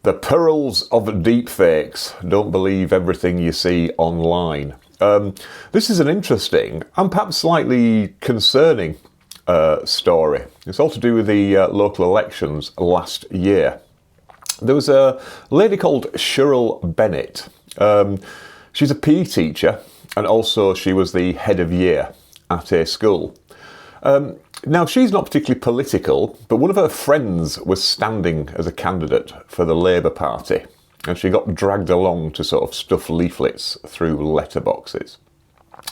The perils of deepfakes. Don't believe everything you see online. This is an interesting and perhaps slightly concerning story. It's all to do with the local elections last year. There was a lady called Cheryl Bennett. She's a PE teacher, and also she was the head of year at a school. Now, she's not particularly political, but one of her friends was standing as a candidate for the Labour Party, and she got dragged along to sort of stuff leaflets through letterboxes.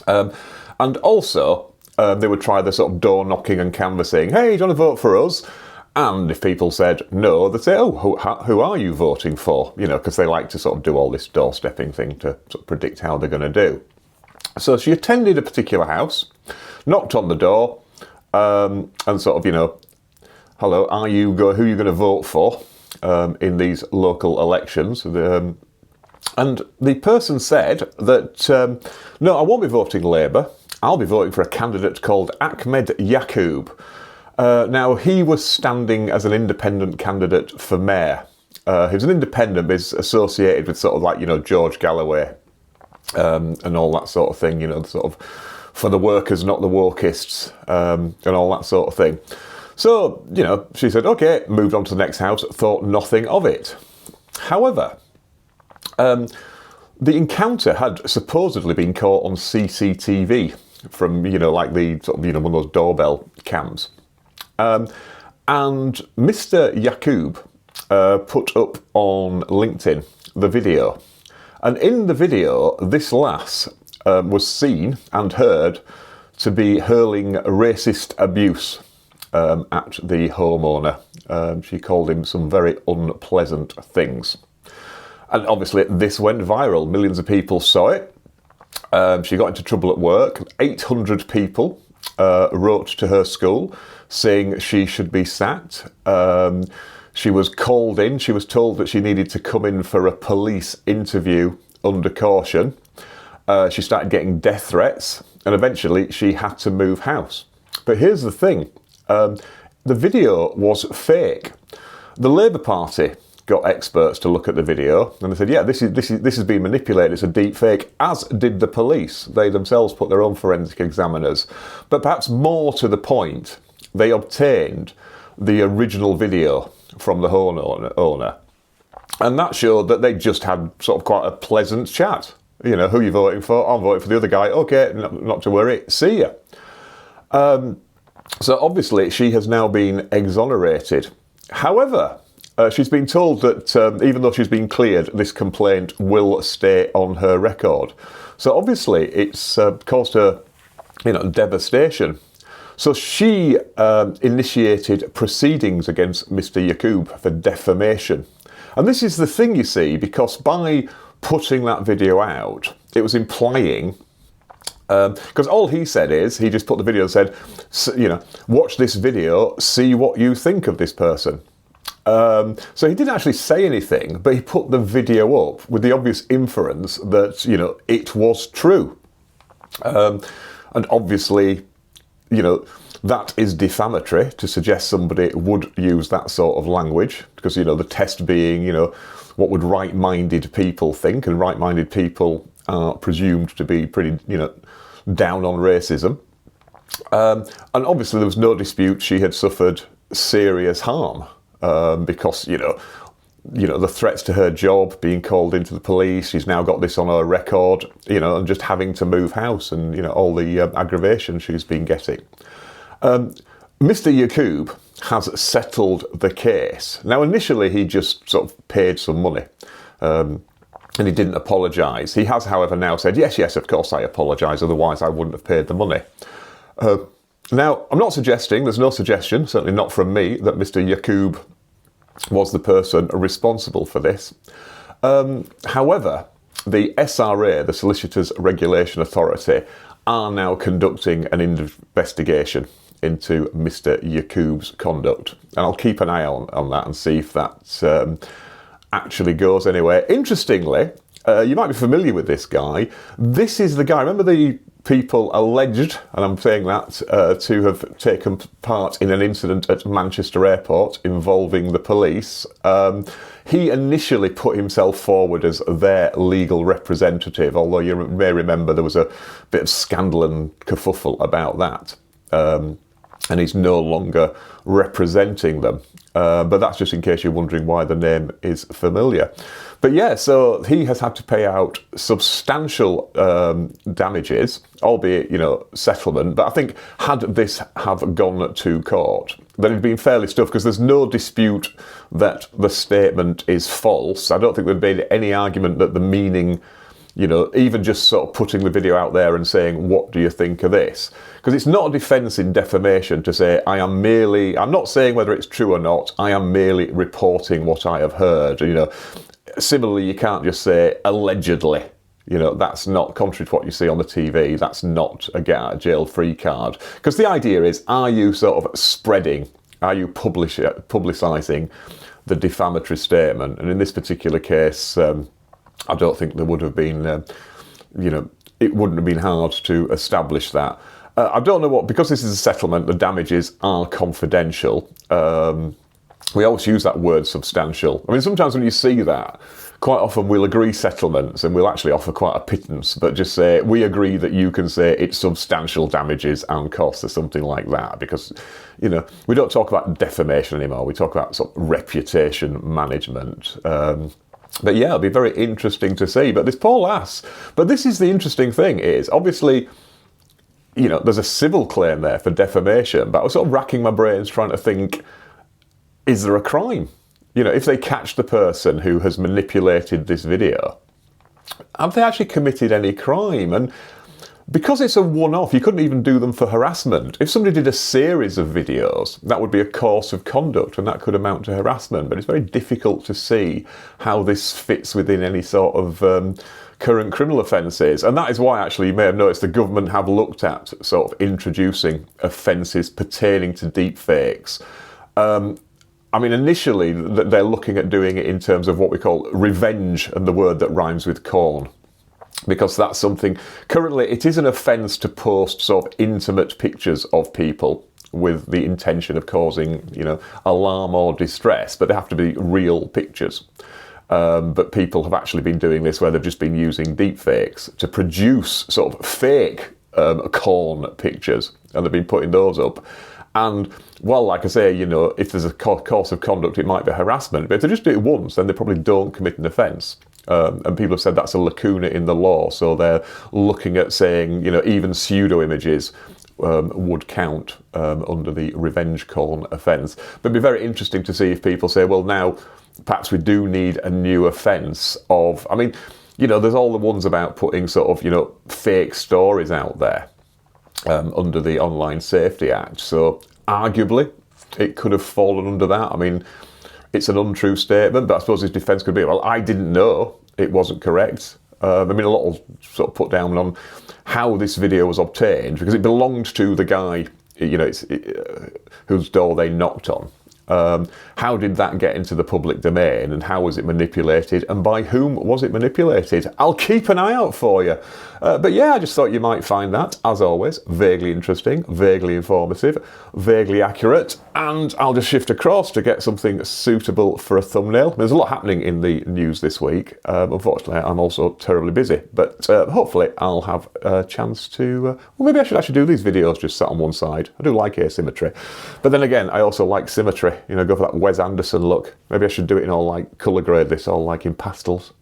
And also, they would try the sort of door knocking and canvassing, hey, do you want to vote for us? And if people said no, they'd say, oh, who are you voting for? You know, because they like to sort of do all this doorstepping thing to sort of predict how they're going to do. So she attended a particular house, knocked on the door, and sort of, you know, hello, who are you going to vote for in these local elections? And the person said that, no, I won't be voting Labour. I'll be voting for a candidate called Ahmed Yaqub. Now, he was standing as an independent candidate for mayor. He was an independent, but he's associated with sort of like, you know, George Galloway and all that sort of thing, you know, sort of for the workers, not the wokists, and all that sort of thing. So, you know, she said, okay, moved on to the next house, thought nothing of it. However, the encounter had supposedly been caught on CCTV from, you know, like the sort of, you know, one of those doorbell cams. And Mr. Yaqub put up on LinkedIn the video. And in the video, this lass was seen and heard to be hurling racist abuse at the homeowner. She called him some very unpleasant things. And obviously this went viral. Millions of people saw it. She got into trouble at work. 800 people wrote to her school saying she should be sacked. She was called in. She was told that she needed to come in for a police interview under caution. She started getting death threats, and eventually she had to move house. But here's the thing. The video was fake. The Labour Party got experts to look at the video, and they said, yeah, this has been manipulated. It's a deep fake, as did the police. They themselves put their own forensic examiners. But perhaps more to the point, they obtained the original video from the owner. And that showed that they just had sort of quite a pleasant chat. You know, who are you voting for? I'm voting for the other guy. Okay, not to worry. See ya. So obviously she has now been exonerated. However, she's been told that even though she's been cleared, this complaint will stay on her record. So obviously it's caused her, you know, devastation. So she initiated proceedings against Mr. Yaqub for defamation. And this is the thing, you see, because by putting that video out, it was implying, because all he said is, he just put the video and said, you know, watch this video, see what you think of this person. So he didn't actually say anything, but he put the video up with the obvious inference that, you know, it was true. And obviously, you know, that is defamatory to suggest somebody would use that sort of language, because, you know, the test being, you know, what would right-minded people think, and right-minded people are presumed to be pretty, you know, down on racism. And obviously there was no dispute she had suffered serious harm, because, you know, the threats to her job, being called into the police, she's now got this on her record, you know, and just having to move house, and, you know, all the aggravation she's been getting. Mr. Yaqub has settled the case. Now, initially, he just sort of paid some money, and he didn't apologise. He has, however, now said, yes, of course I apologise, otherwise I wouldn't have paid the money. Now, I'm not suggesting, there's no suggestion, certainly not from me, that Mr. Yaqub was the person responsible for this. However, the SRA, the Solicitors Regulation Authority, are now conducting an investigation into Mr. Yaqub's conduct. And I'll keep an eye on that and see if that actually goes anywhere. Interestingly, you might be familiar with this guy. This is the guy, remember the people alleged, and I'm saying that, to have taken part in an incident at Manchester Airport involving the police. He initially put himself forward as their legal representative, although you may remember there was a bit of scandal and kerfuffle about that. And he's no longer representing them. But that's just in case you're wondering why the name is familiar. But yeah, so he has had to pay out substantial damages, albeit, settlement. But I think had this have gone to court, then it'd been fairly stuffed, because there's no dispute that the statement is false. I don't think there'd be any argument that the meaning, even just sort of putting the video out there and saying, what do you think of this? Because it's not a defence in defamation to say, I'm not saying whether it's true or not, I am merely reporting what I have heard. Similarly, you can't just say allegedly. That's not, contrary to what you see on the TV, that's not a get out of jail free card. Because the idea is, are you sort of spreading, are you publicising the defamatory statement? And in this particular case, I don't think there would have been, it wouldn't have been hard to establish that. I don't know because this is a settlement, the damages are confidential. We always use that word substantial. I mean, sometimes when you see that, quite often we'll agree settlements and we'll actually offer quite a pittance, but just say, we agree that you can say it's substantial damages and costs or something like that, because, we don't talk about defamation anymore. We talk about sort of reputation management. But yeah, it'll be very interesting to see. But this poor lass, but this is the interesting thing is, obviously, there's a civil claim there for defamation, but I was sort of racking my brains trying to think, is there a crime? If they catch the person who has manipulated this video, have they actually committed any crime? And because it's a one-off, you couldn't even do them for harassment. If somebody did a series of videos, that would be a course of conduct and that could amount to harassment. But it's very difficult to see how this fits within any sort of current criminal offences. And that is why, actually, you may have noticed the government have looked at sort of introducing offences pertaining to deepfakes. Initially, they're looking at doing it in terms of what we call revenge, and the word that rhymes with corn. Because that's something, currently it is an offence to post sort of intimate pictures of people with the intention of causing, alarm or distress, but they have to be real pictures. But people have actually been doing this where they've just been using deepfakes to produce sort of fake corn pictures, and they've been putting those up. And, well, like I say, if there's a course of conduct, it might be harassment. But if they just do it once, then they probably don't commit an offence. And people have said that's a lacuna in the law. So they're looking at saying, even pseudo-images would count under the revenge corn offence. But it'd be very interesting to see if people say, well, now perhaps we do need a new offence of... there's all the ones about putting sort of, fake stories out there. Under the Online Safety Act. So arguably it could have fallen under that. It's an untrue statement, but I suppose his defence could be, well, I didn't know it wasn't correct. A lot will sort of put down on how this video was obtained, because it belonged to the guy, whose door they knocked on. How did that get into the public domain, and how was it manipulated, and by whom was it manipulated? I'll keep an eye out for you. But yeah, I just thought you might find that, as always, vaguely interesting, vaguely informative, vaguely accurate, and I'll just shift across to get something suitable for a thumbnail. There's a lot happening in the news this week. Unfortunately, I'm also terribly busy, but hopefully I'll have a chance to... maybe I should actually do these videos just sat on one side. I do like asymmetry. But then again, I also like symmetry. Go for that Wes Anderson look. Maybe I should do it in all colour grade, this all in pastels.